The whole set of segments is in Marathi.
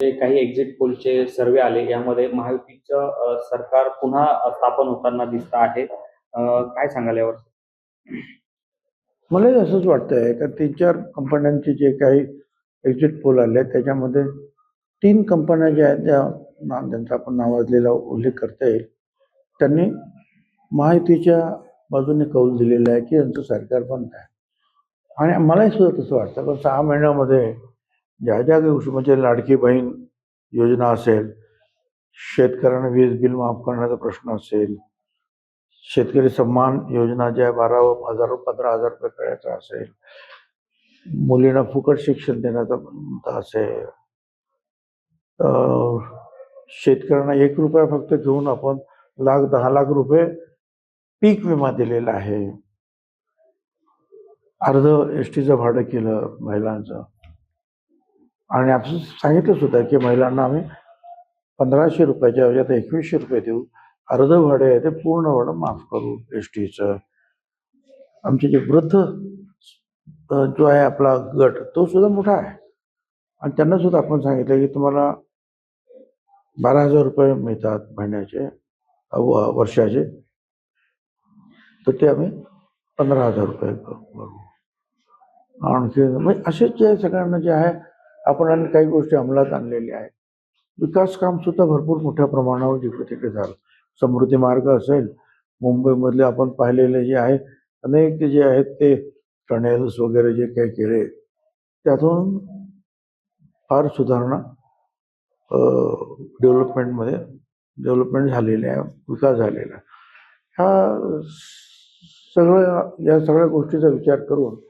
जे काही एक्झिट पोलचे सर्वे आले यामध्ये महायुतीचं सरकार पुन्हा स्थापन होताना दिसत आहे. काय सांगाल यावर? मलाही असंच वाटतंय का 3-4 कंपन्यांचे जे काही एक्झिट पोल आले त्याच्यामध्ये 3 कंपन्या ज्या आहेत ज्यांचा आपण नावाजलेला उल्लेख करता येईल, त्यांनी महायुतीच्या बाजूने कौल दिलेला आहे की यांचं सरकार बंद आहे. आणि मलाही सुद्धा तसं वाटतं, पण 6 महिन्यामध्ये ज्या ज्या गोष्टी म्हणजे लाडकी बहीण योजना असेल, शेतकऱ्यांना वीज बिल माफ करण्याचा प्रश्न असेल, शेतकरी सन्मान योजना ज्या 12,000 15,000 रुपये करायचा असेल, मुलींना फुकट शिक्षण देण्याचा मुद्दा असेल, शेतकऱ्यांना 1 रुपया फक्त घेऊन आपण 10 लाख रुपये पीक विमा दिलेला आहे, अर्ध एसटीचं भाडं केलं महिलांचं, आणि आपण सांगितलं सुद्धा की महिलांना आम्ही 1,500 रुपयाच्या ऐवजी आता 2,100 रुपये देऊ, अर्ध भाडे आहे ते पूर्ण भाडं माफ करू एसटीचं. आमचे जे वृद्ध जो आहे आपला गट तो सुद्धा मोठा आहे, आणि त्यांना सुद्धा आपण सांगितलं की तुम्हाला 12,000 रुपये मिळतात महिन्याचे वर्षाचे, तर ते आम्ही 15,000 रुपये करू. आणखी म्हणजे असेच जे सगळ्यांना जे आहे आपण आणि काही गोष्टी अंमलात आणलेल्या आहेत. विकास काम सुद्धा भरपूर मोठ्या प्रमाणावर जिकडे तिकडे झालं. समृद्धी मार्ग असेल, मुंबईमधले आपण पाहिलेले जे आहे अनेक जे आहेत ते टनेल्स वगैरे जे काही केले त्यातून फार सुधारणा डेव्हलपमेंट झालेली आहे, विकास झालेला आहे. या सगळ्या गोष्टीचा विचार करून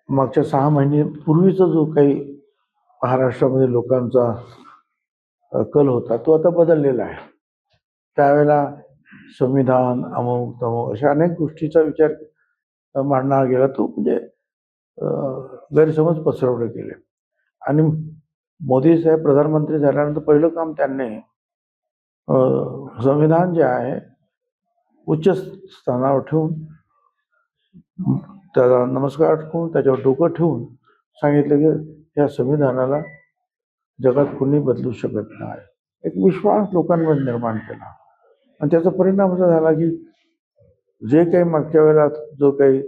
मागच्या 6 महिन्यापूर्वीचा जो काही महाराष्ट्रामध्ये लोकांचा कल होता तो आता बदललेला आहे. त्यावेळेला संविधान अमुक तमुक अशा अनेक गोष्टीचा विचार मांडला गेला, तो म्हणजे गैरसमज पसरवले गेले. आणि मोदी साहेब प्रधानमंत्री झाल्यानंतर पहिलं काम त्यांनी संविधान जे आहे उच्च स्थानावर ठेवून त्याला नमस्कार ठेवून त्याच्यावर डोकं ठेवून सांगितलं की या संविधानाला जगात कोणी बदलू शकत नाही. एक विश्वास लोकांमध्ये निर्माण केला, आणि त्याचा परिणाम असा झाला की जे काही मागच्या वेळेला जो काही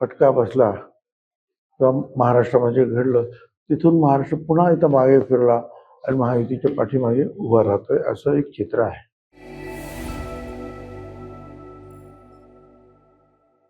फटका बसला किंवा महाराष्ट्रामध्ये घडलं, तिथून महाराष्ट्र पुन्हा इथं मागे फिरला आणि महायुतीच्या पाठीमागे उभा राहतोय असं एक चित्र आहे.